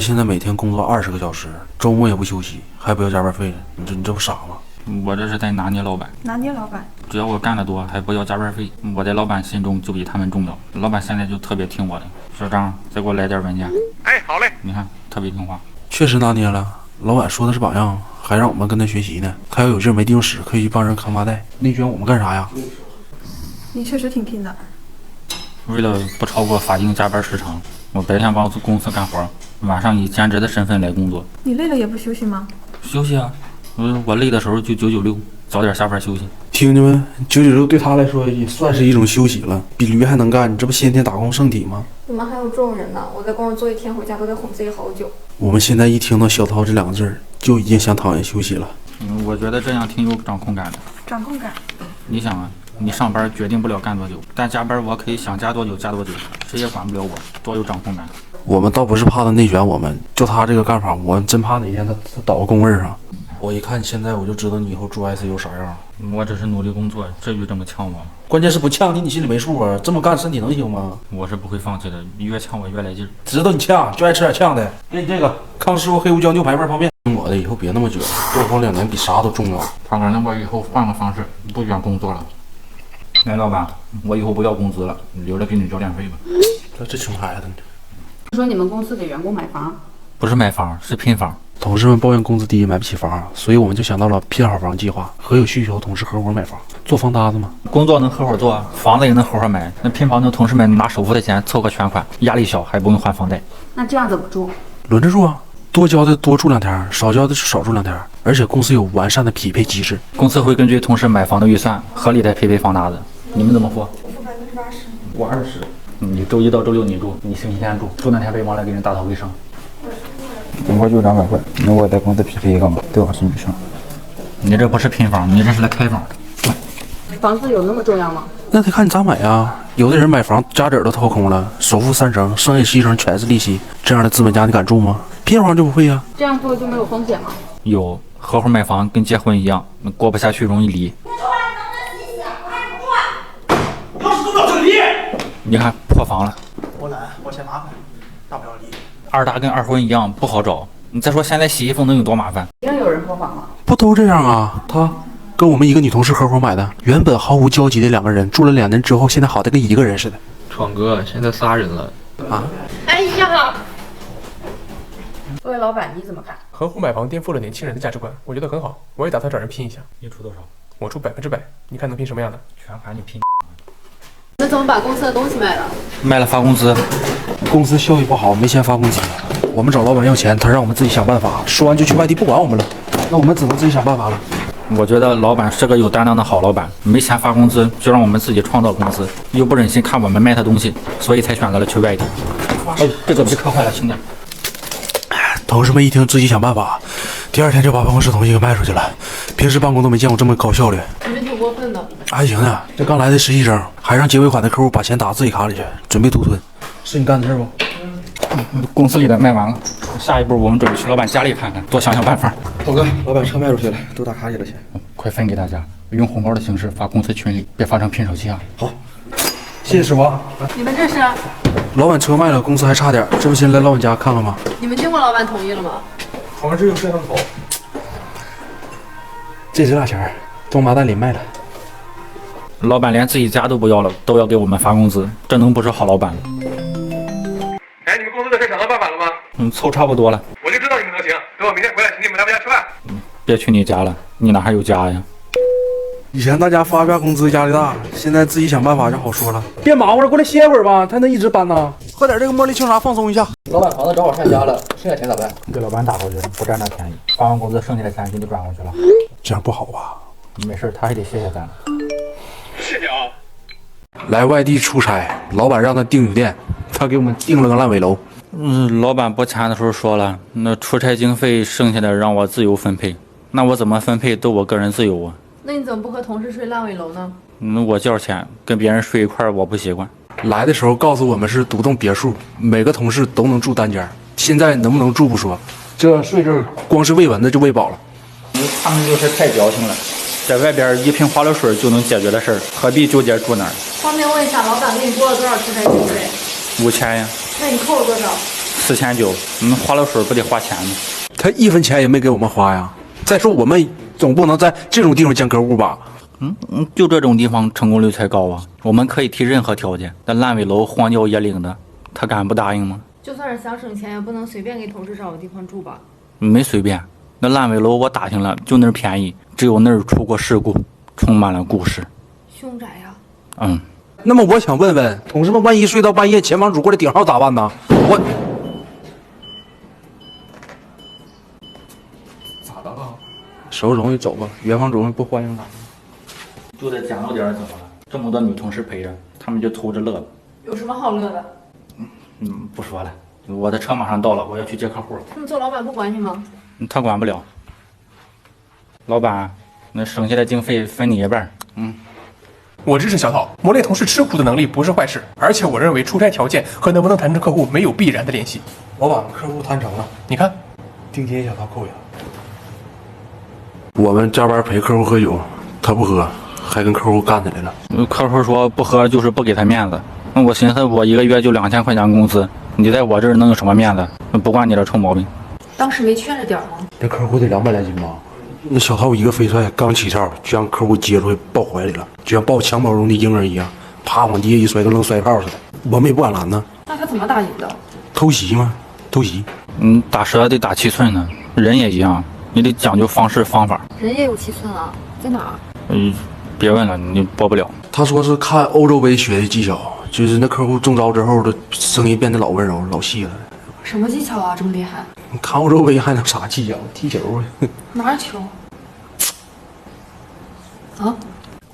现在每天工作20个小时，周末也不休息，还不要加班费，你这不傻吗？我这是在拿捏老板。拿捏老板？只要我干得多，还不要加班费，我在老板心中就比他们重要。老板现在就特别听我的。小张，再给我来点文件。哎，好嘞。你看，特别听话。确实拿捏了，老板说的是榜样，还让我们跟他学习呢。他要有劲没地方使，可以去帮人扛麻袋。内卷我们干啥呀？你确实挺拼的。为了不超过法定加班时长，我白天帮公司干活，晚上以兼职的身份来工作。你累了也不休息吗？休息啊，我累的时候就996，早点下班休息。听见没？996对他来说也算是一种休息了，比驴还能干，你这不先天打工圣体吗？你们还有这种人呢？我在公司做一天，回家都得哄自己好久。我们现在一听到小涛这2个字儿，就已经想讨厌休息了。我觉得这样挺有掌控感的。掌控感？你想啊，你上班决定不了干多久，但加班我可以想加多久加多久，谁也管不了我，多有掌控感。我们倒不是怕他内卷我们，就他这个干法，我真怕哪天他倒个工位上。我一看现在我就知道你以后住 ICU 啥样。我只是努力工作，至于这么呛我吗？关键是不呛你，你心里没数啊？这么干身体能行吗？我是不会放弃的，越呛我越来劲。知道你呛，就爱吃点呛的。给你这个康师傅黑胡椒牛排味方便。听我的，以后别那么卷，多活2年比啥都重要。胖哥，那我以后换个方式，不卷工作了。来，老板，我以后不要工资了，留着给你交电费吧。这穷孩子呢。说你们公司给员工买房？不是买房，是拼房。同事们抱怨工资低买不起房，所以我们就想到了拼好房计划，和有需求的同事合伙买房，做房搭子嘛。工作能合伙做，房子也能合伙买。那拼房的同事们拿首付的钱凑个全款，压力小，还不用还房贷。那这样怎么住？轮着住啊，多交的多住2天，少交的少住2天。而且公司有完善的匹配机制，公司会根据同事买房的预算，合理的配房搭子。你们怎么付？我付80%。我20。你周1到周6你住，你星期天住那天别忘了给人打扫卫生。我就200块，那我在公司匹配一个嘛，对我是女生。你这不是拼房，你这是来开房。房子有那么重要吗？那得看你咋买呀。有的人买房家底儿都掏空了，首付3成，剩下7成全是利息，这样的资本家你敢住吗？拼房就不会呀。这样做就没有风险吗？有，合伙买房跟结婚一样，过不下去容易离。要是都到这里，你看破房了。我懒，我嫌麻烦，大不了离。二大跟二婚一样不好找，你再说现在洗衣服能有多麻烦？已经有人破房了。不都这样啊？他跟我们一个女同事合伙买的，原本毫无交集的2个人，住了2年之后，现在好的跟一个人似的。闯哥，现在3人了啊！哎呀！作为老板你怎么看？合伙买房颠覆了年轻人的价值观，我觉得很好，我也打算找人拼一下。你出多少？我出100%，你看能拼什么样的？全盘你拼。那怎么把公司的东西卖了？卖了发工资。公司效益不好，没钱发工资。我们找老板要钱，他让我们自己想办法，说完就去外地不管我们了。那我们只能自己想办法了。我觉得老板是个有担当的好老板，没钱发工资就让我们自己创造工资，又不忍心看我们卖他东西，所以才选择了去外地。哎，这个被磕坏了，兄弟。同事们一听自己想办法，第2天就把办公室东西给卖出去了。平时办公都没见过这么高效率。你们挺过分的。还行呢，这刚来的实习生还让结尾款的客户把钱打自己卡里去，准备独吞，是你干的事不？公司里的卖完了，下一步我们准备去老板家里看看，多想想办法。涛哥，老板车卖出去了，都打卡里了钱，快分给大家，用红包的形式发公司群里，别发成拼手气啊。好，谢谢师傅。你们这是？老板车卖了，公司还差点，这不先来老板家看看吗？你们经过老板同意了吗？同事有摄像头。这值俩钱，装麻袋里卖了。老板连自己家都不要了，都要给我们发工资，这能不是好老板？哎，你们公司的事想到办法了吗？凑差不多了。我就知道你们能行，等我明天回来请你们来我家吃饭。别去你家了，你哪还有家呀？以前大家发不下工资压力大，现在自己想办法就好说了。别忙活了，过来歇会儿吧，他能一直搬呢。喝点这个茉莉清茶放松一下。老板房子正好上家了，剩下钱咋办？给老板打过去，不占那便宜，发完工资剩下的钱给你转过去了。这样不好吧？没事，他还得谢谢咱。谢谢啊。来外地出差，老板让他订酒店，他给我们订了个烂尾楼。老板拨钱的时候说了，那出差经费剩下的让我自由分配，那我怎么分配都我个人自由啊。那你怎么不和同事睡烂尾楼呢？我交钱，跟别人睡一块我不习惯。来的时候告诉我们是独栋别墅，每个同事都能住单间，现在能不能住不说，这睡这儿光是喂蚊子就喂饱了。他们就是太矫情了，在外边一瓶花露水就能解决的事儿，何必纠结住哪儿？方便问一下，老板给你拨了多少出差经费？5000呀。那你扣了多少4900，花了水不得花钱吗？他1分钱也没给我们花呀。再说我们总不能在这种地方见客户吧？就这种地方成功率才高啊！我们可以提任何条件，但烂尾楼荒郊野岭的，他敢不答应吗？就算是想省钱，也不能随便给同事找个地方住吧？没随便，那烂尾楼我打听了，就那儿便宜，只有那儿出过事故，充满了故事。凶宅呀！那么我想问问同事们，万一睡到半夜前房主过来顶号咋办呢？我咋的了？收拾东西走吧，原房主们不欢迎咱们。住的简陋点怎么了？这么多女同事陪着，他们就偷着乐了。有什么好乐的？不说了，我的车马上到了，我要去接客户了。他们做老板不管你吗？他管不了。老板，那省下的经费分你一半。我支持小涛，磨练同事吃苦的能力不是坏事，而且我认为出差条件和能不能谈成客户没有必然的联系。老板，客户谈成了，你看，定金小涛扣下。我们加班陪客户喝酒，他不喝，还跟客户干起来了。客户说不喝就是不给他面子。那我寻思我一个月就2000块钱工资，你在我这儿能有什么面子？不惯你这臭毛病。当时没劝着点吗？那客户得200来斤吧？那小涛一个飞踹刚起跳，就让客户接出去抱怀里了，就像抱襁褓中的婴儿一样，啪往地下一摔，跟扔摔炮似的。我们也不敢拦呢。那他怎么打赢的？偷袭吗？偷袭。打蛇得打7寸呢，人也一样，你得讲究方式方法。人也有7寸啊，在哪儿？别问了，你播不了。他说是看欧洲杯学的技巧，就是那客户中招之后的声音变得老温柔、老细了。什么技巧啊，这么厉害？你看欧洲杯还能啥技巧？踢球啊！哪有球？啊？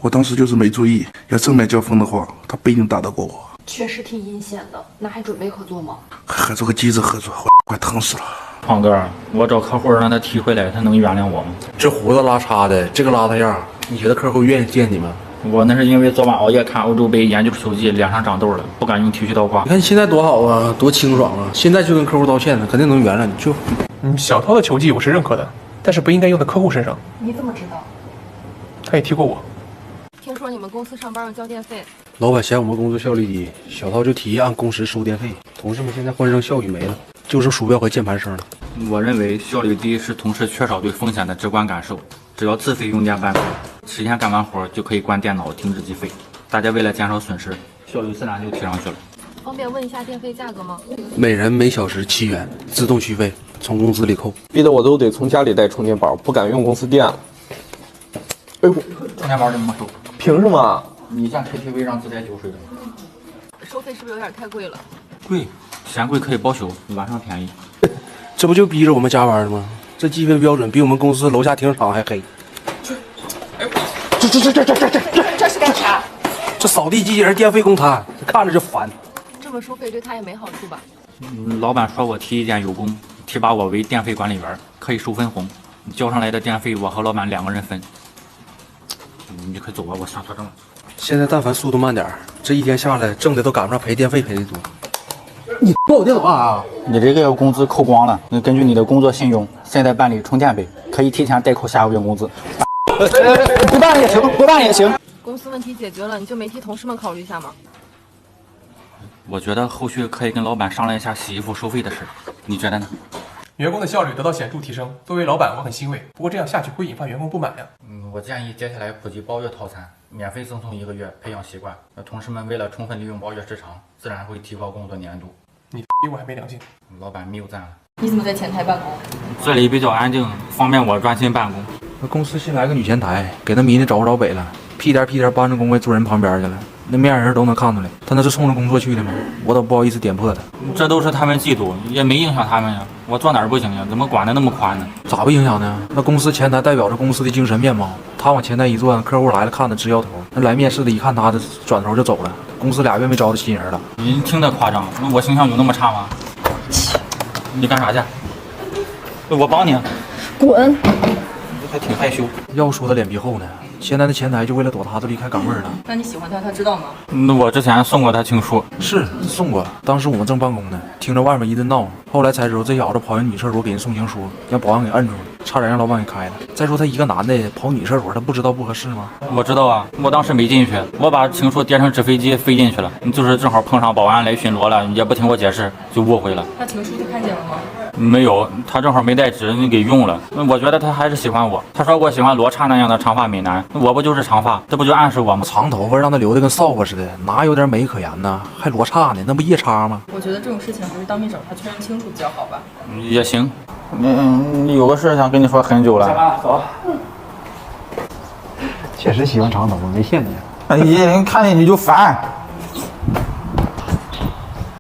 我当时就是没注意，要正面交锋的话，他不一定打得过我。确实挺阴险的，那还准备合作吗？合作个机子合作，快疼死了。胖哥，我找客户让他踢回来，他能原谅我吗？这胡子拉碴的，这个邋遢样，你觉得客户愿意见你吗？我那是因为昨晚熬夜看欧洲杯，研究球技，脸上长痘了，不敢用剃须刀刮。你看现在多好啊，多清爽啊！现在就跟客户道歉呢，肯定能原谅你。就，小涛的球技我是认可的，但是不应该用在客户身上。你怎么知道？他也踢过我。听说你们公司上班要交电费，老板嫌我们工作效率低，小涛就提议按工时收电费。同事们现在欢声笑语没了，就剩鼠标和键盘声了。我认为效率低是同事缺少对风险的直观感受。只要自费用电办公，时间干完活就可以关电脑停止计费。大家为了减少损失，效率自然就提上去了。方便问一下电费价格吗？每人每小时7元，自动续费，从工资里扣。逼得我都得从家里带充电宝，不敢用公司电了。哎呦，充电宝就没收。凭什么？你像 KTV 让自带酒水的吗？收费是不是有点太贵了？贵，嫌贵可以报修，晚上便宜。这不就逼着我们加班吗？这计费标准比我们公司楼下停车场还黑。这是干啥？这扫地机器人电费公摊，看着就烦。这么收费对他也没好处吧？老板说我提意见有功，提拔我为电费管理员，可以收分红。交上来的电费我和老板2个人分。你快走吧，我上车证了。现在但凡速度慢点，这一天下来挣的都赶不上赔电费赔的多。你挂我电脑干啥？你这个月工资扣光了，根据你的工作信用，现在办理充电费，可以提前代扣下个月工资。不办也行，不办也行。公司问题解决了，你就没替同事们考虑一下吗？我觉得后续可以跟老板商量一下洗衣服收费的事，你觉得呢？员工的效率得到显著提升，作为老板我很欣慰。不过这样下去会引发员工不满呀。我建议接下来普及包月套餐，免费赠送1个月，培养习惯。同事们为了充分利用包月时长，自然会提高工作粘度。你比我还没良心。老板谬赞了。你怎么在前台办公？这里比较安静，方便我专心办公。那公司新来个女前台，给那迷呢找不着北了，屁颠屁颠搬着工位坐人旁边去了。那面人都能看出来，他那是冲着工作去的吗？我都不好意思点破他。这都是他们嫉妒，也没影响他们呀。我坐哪儿不行呀？怎么管得那么宽呢？咋不影响呢？那公司前台代表着公司的精神面貌，他往前台一坐，客户来了看他直摇头。那来面试的一看他，转头就走了。公司俩月没招着新人了。您听得夸张，我形象有那么差吗？你干啥去？我帮你。滚！还挺害羞。要说他脸皮厚呢，现在的前台就为了躲他都离开岗位了。那你喜欢他，他知道吗？我之前送过他情书，是送过，当时我们正办公呢，听着外面一顿闹，后来才知道这小子跑进女厕所给人送情书，让保安给摁住了，差点让老板给开了。再说他一个男的跑女厕所，他不知道不合适吗？我知道啊，我当时没进去，我把情书叠成纸飞机飞进去了，就是正好碰上保安来巡逻了，也不听我解释，就误会了。那情书他看见了吗？没有，他正好没带纸，你给用了。我觉得他还是喜欢我。他说我喜欢罗刹那样的长发美男，我不就是长发，这不就暗示我吗？长头发让他留的跟扫把似的，哪有点美可言呢？还罗刹呢，那不夜叉吗？我觉得这种事情还是当面找他确认清楚比较好吧。也行。有个事想跟你说很久了。下班了，走。确实喜欢长头发，没骗你。哎呀，看见你就烦。